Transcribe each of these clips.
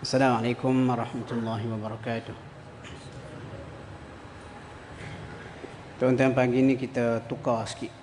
Assalamualaikum warahmatullahi wabarakatuh. Tuan-tuan, pagi ni kita tukar sikit.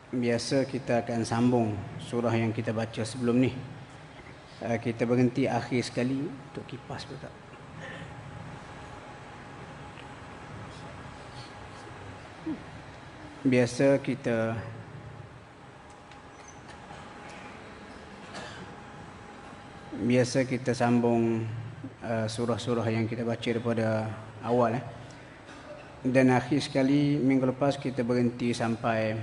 Biasa kita akan sambung surah yang kita baca sebelum ni. Kita berhenti akhir sekali untuk kipas pula. Biasa kita sambung surah-surah yang kita baca daripada awal. Dan akhir sekali minggu lepas kita berhenti sampai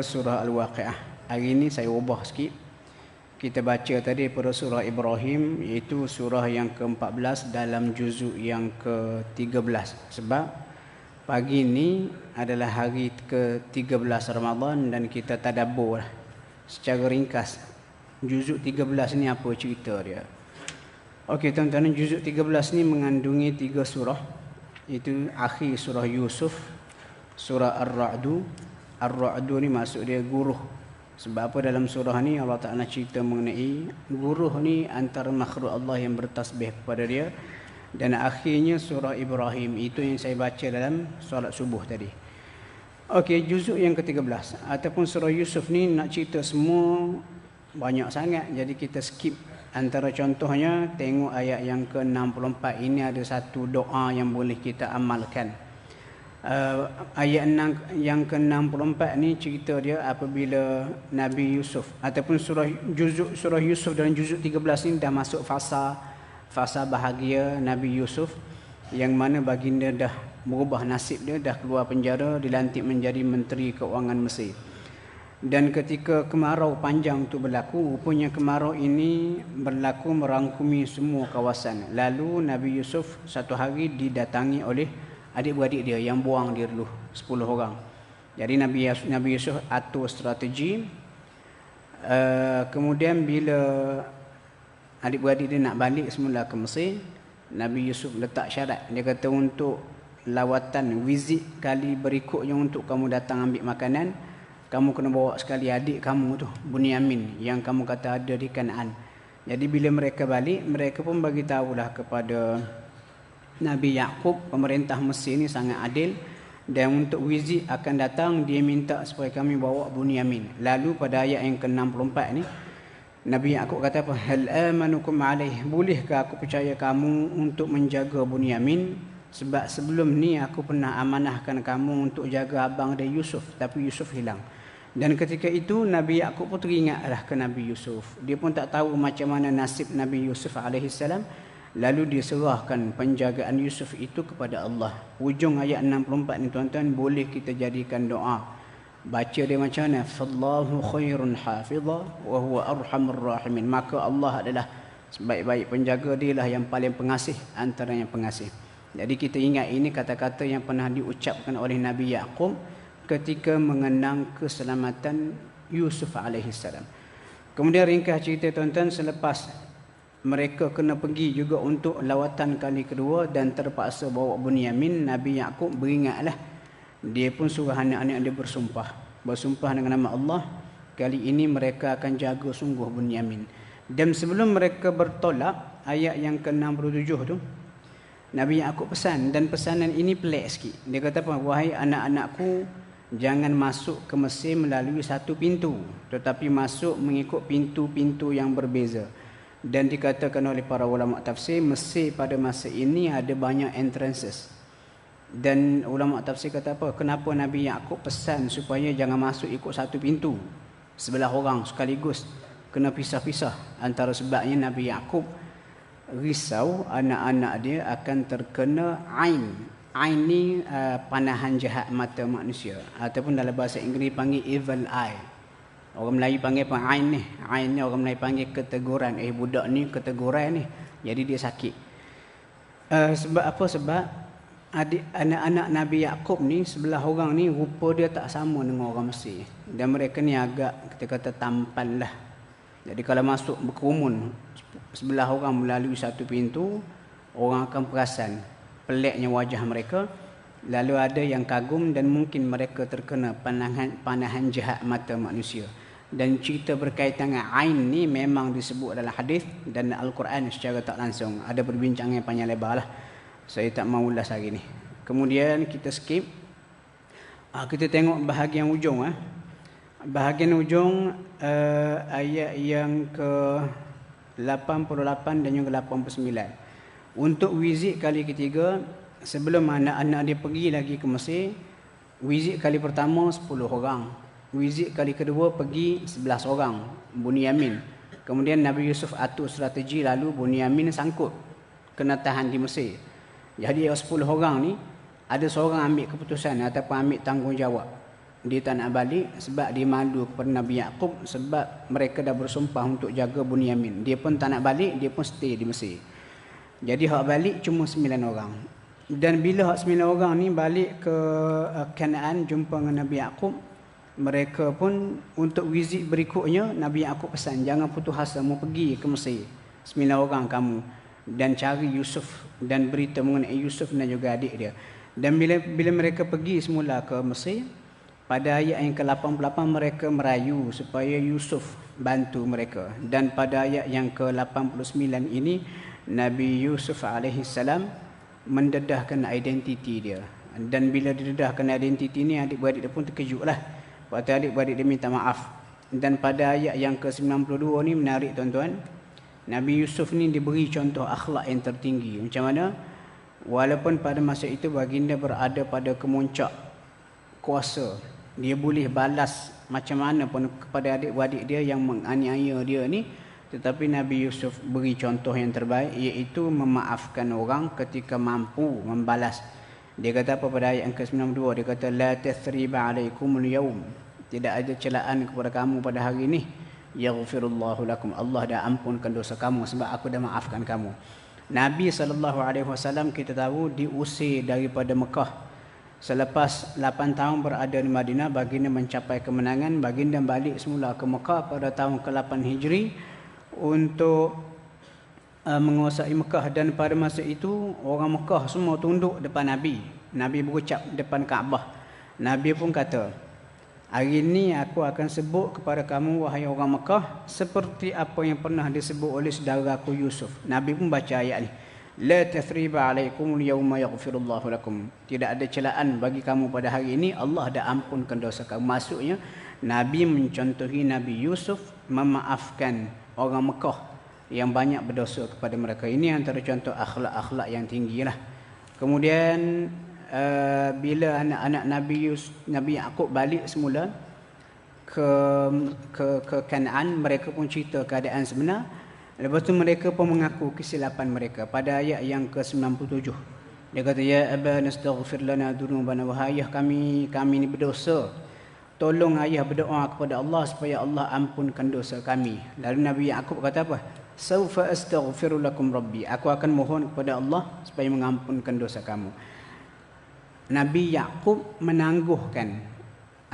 surah Al-Waqi'ah. Hari ini saya ubah sikit. Kita baca tadi pada surah Ibrahim, iaitu surah yang ke-14 dalam juzuk yang ke-13. Sebab pagi ini adalah hari ke-13 Ramadan dan kita tadabbur secara ringkas juzuk 13 ni apa cerita dia. Okey tuan-tuan, juzuk 13 ni mengandungi 3 surah. Itu akhir surah Yusuf, surah Ar-Ra'du. Ar-Ra'du ni maksud dia guruh. Sebab apa dalam surah ni Allah Ta'ala cerita mengenai guruh ni antara makhluk Allah yang bertasbih kepada dia. Dan akhirnya surah Ibrahim, itu yang saya baca dalam solat subuh tadi. Okey, juzuk yang ke-13 ataupun surah Yusuf ni nak cerita semua banyak sangat, jadi kita skip. Antara contohnya, tengok ayat yang ke-64 ini ada satu doa yang boleh kita amalkan. Ayat yang ke-64 ni cerita dia apabila Nabi Yusuf ataupun surah Yusuf dalam juzuk 13 ni dah masuk fasa bahagia Nabi Yusuf, yang mana baginda dah berubah nasib dia, dah keluar penjara, dilantik menjadi Menteri Keuangan Mesir. Dan ketika kemarau panjang itu berlaku, rupanya kemarau ini berlaku merangkumi semua kawasan. Lalu Nabi Yusuf satu hari didatangi oleh adik-beradik dia yang buang dia dulu 10 orang. Jadi Nabi Yusuf atur strategi. Kemudian bila adik-beradik dia nak balik semula ke Mesir, Nabi Yusuf letak syarat. Dia kata untuk lawatan visit kali berikutnya untuk kamu datang ambil makanan, kamu kena bawa sekali adik kamu tu, Bunyamin, yang kamu kata ada di Kanaan. Jadi bila mereka balik, mereka pun bagi tahulah kepada Nabi Yaqub, pemerintah Mesir ni sangat adil, dan untuk visit akan datang, dia minta supaya kami bawa Bunyamin. Lalu pada ayat yang ke-64 ni, Nabi Yaqub kata apa? Hal amanukum alaih, bolehkah aku percaya kamu untuk menjaga Bunyamin? Sebab sebelum ni aku pernah amanahkan kamu untuk jaga abang dia Yusuf, tapi Yusuf hilang. Dan ketika itu Nabi Yaqub pun teringatlah ke Nabi Yusuf. Dia pun tak tahu macam mana nasib Nabi Yusuf AS. Lalu dia serahkan penjagaan Yusuf itu kepada Allah. Hujung ayat 64 ni tuan-tuan, boleh kita jadikan doa. Baca dia macam mana? Fallahu khairun hafidha wa huwa arhamur rahimin. Maka Allah adalah sebaik-baik penjaga, dia lah yang paling pengasih antara yang pengasih. Jadi kita ingat ini kata-kata yang pernah diucapkan oleh Nabi Yaqub ketika mengenang keselamatan Yusuf AS. Kemudian ringkas cerita tuan-tuan, selepas mereka kena pergi juga untuk lawatan kali kedua dan terpaksa bawa Bunyamin, Nabi Yaqub beringatlah. Dia pun suruh anak-anak dia bersumpah dengan nama Allah, kali ini mereka akan jaga sungguh Bunyamin. Dan sebelum mereka bertolak, ayat yang ke-67 tu, Nabi Yaqub pesan, dan pesanan ini pelik sikit. Dia kata apa? Wahai anak-anakku, jangan masuk ke Mesir melalui satu pintu, tetapi masuk mengikut pintu-pintu yang berbeza. Dan dikatakan oleh para ulama tafsir, Mesir pada masa ini ada banyak entrances. Dan ulama tafsir kata apa? Kenapa Nabi Yaqub pesan supaya jangan masuk ikut satu pintu, sebelah orang sekaligus, kena pisah-pisah. Antara sebabnya Nabi Yaqub risau anak-anak dia akan terkena ain. Ain ni panahan jahat mata manusia, ataupun dalam bahasa Inggeris panggil evil eye. Orang Melayu panggil apa? Ain ni. Ain ni orang Melayu panggil keteguran. Budak ni keteguran ni. Jadi dia sakit. Sebab apa? Sebab anak-anak Nabi Yaqub ni, sebelah orang ni rupa dia tak sama dengan orang Mesir. Dan mereka ni agak kita kata tampan lah. Jadi kalau masuk berkerumun sebelah orang melalui satu pintu, orang akan perasan peliknya wajah mereka. Lalu ada yang kagum dan mungkin mereka terkena panahan jahat mata manusia. Dan cerita berkaitan dengan ain ni memang disebut dalam hadis dan Al-Quran secara tak langsung. Ada perbincangan yang panjang lebar lah. Saya tak mahu ulas hari ni. Kemudian kita skip. Kita tengok bahagian ujung. Bahagian ujung ayat yang ke 88 dan juga 89. Untuk visit kali ketiga, sebelum anak-anak dia pergi lagi ke Mesir, visit kali pertama 10 orang. Visit kali kedua pergi 11 orang, Bunyamin. Kemudian Nabi Yusuf atur strategi, lalu Bunyamin sangkut kena tahan di Mesir. Jadi 10 orang ni ada seorang ambil keputusan ataupun ambil tanggungjawab. Dia tak nak balik sebab dia malu kepada Nabi Yaqub, sebab mereka dah bersumpah untuk jaga Bunyamin. Dia pun tak nak balik, dia pun stay di Mesir. Jadi hak balik cuma 9 orang. Dan bila hak 9 orang ni balik ke Kanaan jumpa dengan Nabi Yaqub, mereka pun untuk visit berikutnya, Nabi Yaqub pesan, jangan putus asa, mau pergi ke Mesir. 9 orang kamu. Dan cari Yusuf dan berita mengenai Yusuf dan juga adik dia. Dan bila mereka pergi semula ke Mesir, pada ayat yang ke-88 mereka merayu supaya Yusuf bantu mereka. Dan pada ayat yang ke-89 ini, Nabi Yusuf alaihissalam mendedahkan identiti dia. Dan bila didedahkan identiti ni, adik-beradik dia pun terkejutlah. Waktu adik-beradik dia minta maaf. Dan pada ayat yang ke-92 ni menarik tuan-tuan. Nabi Yusuf ni diberi contoh akhlak yang tertinggi. Macam mana? Walaupun pada masa itu baginda berada pada kemuncak kuasa, dia boleh balas macam mana pun kepada adik-beradik dia yang menganiaya dia ni, tetapi Nabi Yusuf beri contoh yang terbaik, iaitu memaafkan orang ketika mampu membalas. Dia kata apa pada ayat yang ke-92? Dia kata la tathriba alaikumul yaum. Tidak ada celaan kepada kamu pada hari ini. Yaghfirullahu lakum. Allah dah ampunkan dosa kamu sebab aku dah maafkan kamu. Nabi SAW kita tahu diusir daripada Mekah. Selepas 8 tahun berada di Madinah, baginda mencapai kemenangan. Baginda balik semula ke Mekah pada tahun ke-8 Hijri untuk menguasai Mekah. Dan pada masa itu orang Mekah semua tunduk depan Nabi. Nabi berucap depan Kaabah. Nabi pun kata, hari ini aku akan sebut kepada kamu wahai orang Mekah seperti apa yang pernah disebut oleh saudaraku Yusuf. Nabi pun baca ayat ni, la tathriba alaikum yawma yaghfirullahu lakum. Tidak ada celaan bagi kamu pada hari ini, Allah dah ampunkan dosa kamu. Maksudnya Nabi mencontohi Nabi Yusuf memaafkan orang Mekah yang banyak berdosa kepada mereka. Ini antara contoh akhlak-akhlak yang tinggilah. Kemudian bila anak-anak Nabi Yaqub balik semula ke Kanaan, mereka pun cerita keadaan sebenar. Lepas tu mereka pun mengaku kesilapan mereka. Pada ayat yang ke-97, dia kata, ya abana astaghfir lana dzunubana, wahai ayah kami ni berdosa, tolong ayah berdoa kepada Allah supaya Allah ampunkan dosa kami. Lalu Nabi Yaqub kata apa? Saufa astaghfiru lakum rabbi. Aku akan mohon kepada Allah supaya mengampunkan dosa kamu. Nabi Yaqub menangguhkan.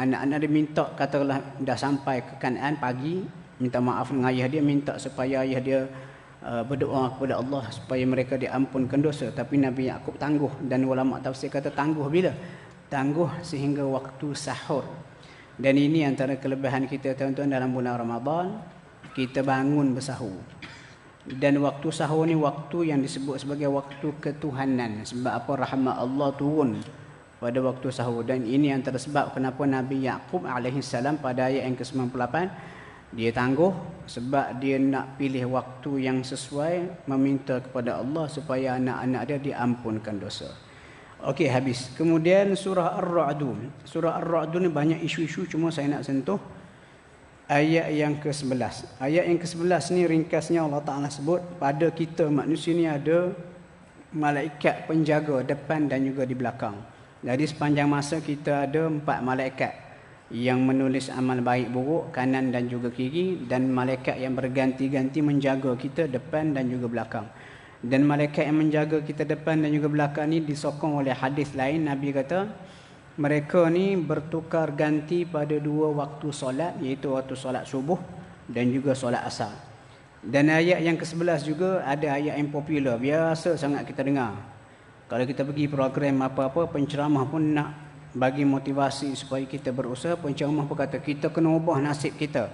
Anak-anak dia minta, katakanlah dah sampai ke Kanaan pagi, minta maaf dengan ayah dia, minta supaya ayah dia berdoa kepada Allah supaya mereka diampunkan dosa. Tapi Nabi Yaqub tangguh. Dan ulama tafsir kata tangguh bila? Tangguh sehingga waktu sahur. Dan ini antara kelebihan kita tuan-tuan dalam bulan Ramadan, kita bangun bersahur. Dan waktu sahur ni waktu yang disebut sebagai waktu ketuhanan. Sebab apa? Rahmat Allah turun pada waktu sahur. Dan ini antara sebab kenapa Nabi Yaqub alaihissalam pada ayat yang ke-98 dia tangguh, sebab dia nak pilih waktu yang sesuai, meminta kepada Allah supaya anak-anak dia diampunkan dosa. Okey, habis. Kemudian surah Ar-Ra'du. Surah Ar-Ra'du ni banyak isu-isu, cuma saya nak sentuh ayat yang ke-11. Ayat yang ke-11 ni ringkasnya Allah Ta'ala sebut, pada kita manusia ni ada malaikat penjaga depan dan juga di belakang. Jadi sepanjang masa kita ada 4 malaikat yang menulis amal baik buruk, kanan dan juga kiri, dan malaikat yang berganti-ganti menjaga kita depan dan juga belakang. Dan malaikat yang menjaga kita depan dan juga belakang ni disokong oleh hadis lain. Nabi kata mereka ni bertukar ganti pada 2 waktu solat, iaitu waktu solat subuh dan juga solat asar. Dan ayat yang ke-11 juga ada ayat yang popular, biasa sangat kita dengar. Kalau kita pergi program apa-apa, penceramah pun nak bagi motivasi supaya kita berusaha. Penceramah pun kata kita kena ubah nasib kita.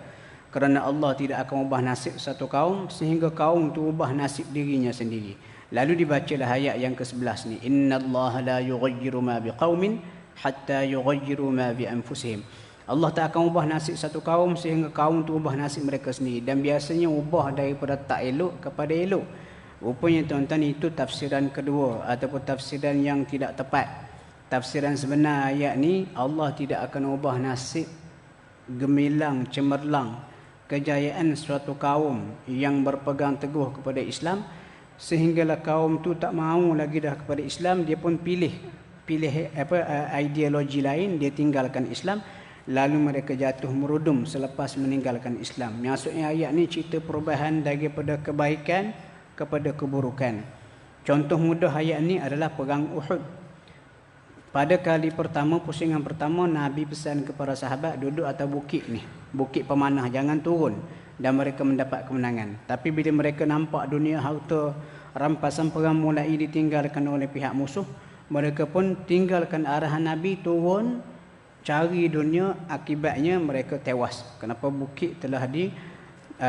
Kerana Allah tidak akan ubah nasib satu kaum sehingga kaum itu ubah nasib dirinya sendiri. Lalu dibacalah ayat yang ke-11 ni. Innallaha la yughayyiru ma biqaumin hatta yughayyiru ma bi anfusihim. Allah tak akan ubah nasib satu kaum sehingga kaum itu ubah nasib mereka sendiri. Dan biasanya ubah daripada tak elok kepada elok. Rupanya tuan-tuan itu tafsiran kedua ataupun tafsiran yang tidak tepat. Tafsiran sebenar ayat ni, Allah tidak akan ubah nasib gemilang, cemerlang, kejayaan suatu kaum yang berpegang teguh kepada Islam sehinggalah kaum tu tak mahu lagi dah kepada Islam, dia pun pilih ideologi lain, dia tinggalkan Islam, lalu mereka jatuh merudum selepas meninggalkan Islam. Maksudnya ayat ni cerita perubahan daripada kebaikan kepada keburukan. Contoh mudah ayat ni adalah perang Uhud. Pada kali pertama, pusingan pertama, Nabi pesan kepada sahabat duduk atas bukit ni, bukit pemanah, jangan turun, dan mereka mendapat kemenangan. Tapi bila mereka nampak dunia harta rampasan perang mulai ditinggalkan oleh pihak musuh, mereka pun tinggalkan arahan Nabi, turun cari dunia. Akibatnya mereka tewas. Kenapa? Bukit telah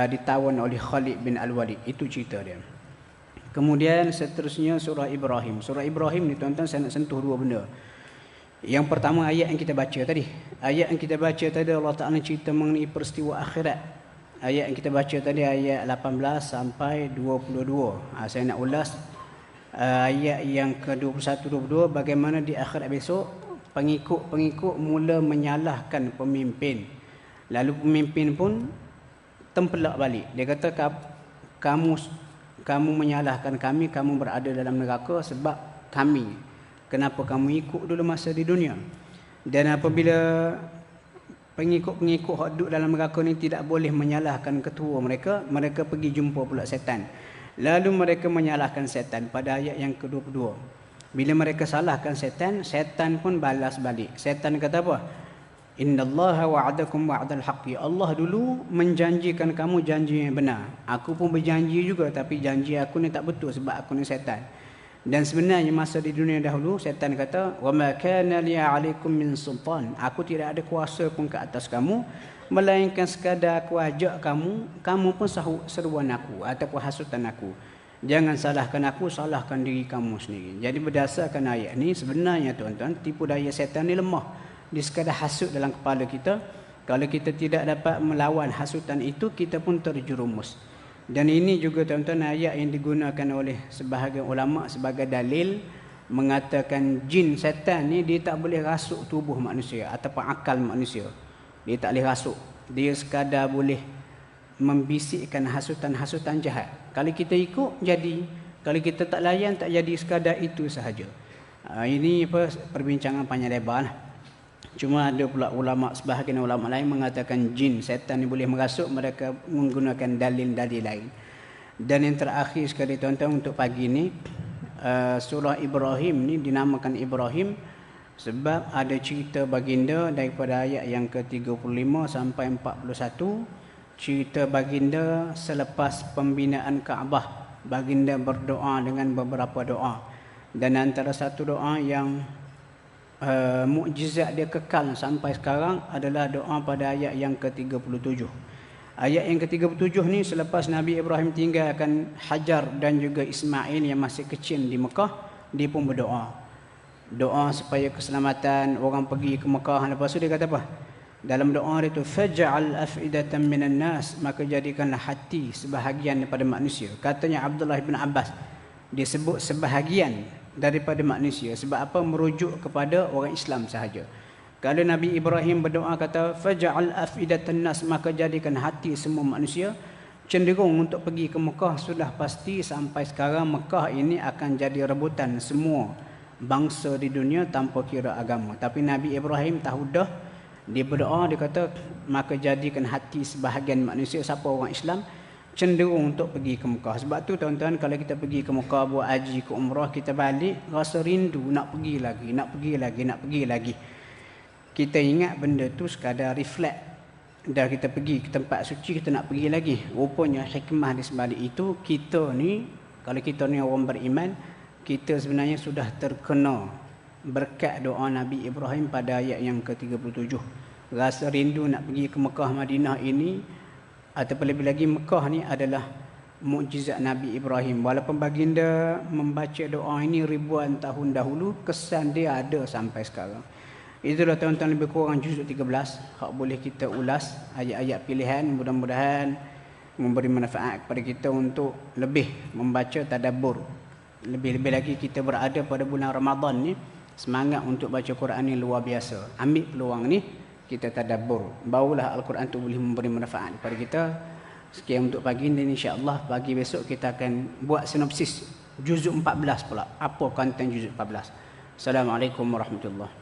ditawan oleh Khalid bin Al-Walid. Itu cerita dia. Kemudian seterusnya surah Ibrahim. Surah Ibrahim ni tuan-tuan, saya nak sentuh dua benda. Yang pertama ayat yang kita baca tadi. Ayat yang kita baca tadi Allah Ta'ala cerita mengenai peristiwa akhirat. Ayat yang kita baca tadi ayat 18 sampai 22. Saya nak ulas ayat yang ke-21-22. Bagaimana di akhirat besok pengikut-pengikut mula menyalahkan pemimpin. Lalu pemimpin pun tempelak balik. Dia kata kamu menyalahkan kami, kamu berada dalam neraka sebab kami. Kenapa kamu ikut dulu masa di dunia? Dan apabila pengikut-pengikut hak duduk dalam neraka ni tidak boleh menyalahkan ketua mereka, mereka pergi jumpa pula setan. Lalu mereka menyalahkan setan pada ayat yang ke-22. Bila mereka salahkan setan, setan pun balas balik. Setan kata apa? Innallaha wa'adakum wa'dal haqqi. Allah dulu menjanjikan kamu janji yang benar. Aku pun berjanji juga, tapi janji aku ni tak betul sebab aku ni setan. Dan sebenarnya masa di dunia dahulu, setan kata, wa ma kana li 'alaikum min sultan. Aku tidak ada kuasa pun ke atas kamu, melainkan sekadar aku ajak kamu pun seruan aku ataupun hasutan aku. Jangan salahkan aku, salahkan diri kamu sendiri. Jadi berdasarkan ayat ni, sebenarnya tuan-tuan, tipu daya setan ni lemah. Dia sekadar hasut dalam kepala kita. Kalau kita tidak dapat melawan hasutan itu, kita pun terjerumus. Dan ini juga tuan-tuan ayat yang digunakan oleh sebahagian ulama sebagai dalil mengatakan jin setan ni dia tak boleh rasuk tubuh manusia ataupun akal manusia. Dia tak boleh rasuk. Dia sekadar boleh membisikkan hasutan-hasutan jahat. Kalau kita ikut, jadi. Kalau kita tak layan, tak jadi, sekadar itu sahaja. Ini perbincangan panjang lebar lah. Cuma ada pula sebahagian ulama lain mengatakan jin, setan ni boleh merasuk, mereka menggunakan dalil-dalil lain. Dan yang terakhir sekali tuan-tuan untuk pagi ni, surah Ibrahim ni dinamakan Ibrahim sebab ada cerita baginda daripada ayat yang ke-35 sampai 41. Cerita baginda selepas pembinaan Kaabah, baginda berdoa dengan beberapa doa. Dan antara satu doa yang mukjizat dia kekal sampai sekarang adalah doa pada ayat yang ke-37. Ayat yang ke-37 ni selepas Nabi Ibrahim tinggalkan Hajar dan juga Ismail yang masih kecil di Mekah, dia pun berdoa. Doa supaya keselamatan orang pergi ke Mekah. Lepas tu dia kata apa? Dalam doa dia tu, faj'al af'idatan minan nas, maka jadikanlah hati sebahagian daripada manusia. Katanya Abdullah bin Abbas, dia sebut sebahagian daripada manusia. Sebab apa? Merujuk kepada orang Islam sahaja. Kalau Nabi Ibrahim berdoa kata faj'al af'idatan nas, maka jadikan hati semua manusia cenderung untuk pergi ke Mekah, sudah pasti sampai sekarang Mekah ini akan jadi rebutan semua bangsa di dunia tanpa kira agama. Tapi Nabi Ibrahim tahu dah, dia berdoa, dia kata maka jadikan hati sebahagian manusia, siapa orang Islam, cenderung untuk pergi ke Mekah. Sebab tu tuan-tuan, kalau kita pergi ke Mekah buat haji ke umrah, kita balik rasa rindu nak pergi lagi, nak pergi lagi. Kita ingat benda tu sekadar reflect. Dah kita pergi ke tempat suci, kita nak pergi lagi. Rupanya hikmah di sebalik itu, kita ni, kalau kita ni orang beriman, kita sebenarnya sudah terkena berkat doa Nabi Ibrahim pada ayat yang ke-37. Rasa rindu nak pergi ke Mekah Madinah ini Ataupun lebih lagi Mekah ni adalah mukjizat Nabi Ibrahim. Walaupun baginda membaca doa ini ribuan tahun dahulu, kesan dia ada sampai sekarang. Itulah tuan-tuan lebih kurang juzuk 13 hak boleh kita ulas ayat-ayat pilihan. Mudah-mudahan memberi manfaat kepada kita untuk lebih membaca tadabbur. Lebih-lebih lagi kita berada pada bulan Ramadan ni, semangat untuk baca Quran ni luar biasa. Ambil peluang ni kita tadabbur. Barulah Al-Quran tu boleh memberi manfaat kepada kita. Sekian untuk pagi ini, insya-Allah pagi besok kita akan buat sinopsis juzuk 14 pula. Apa konten juzuk 14? Assalamualaikum warahmatullahi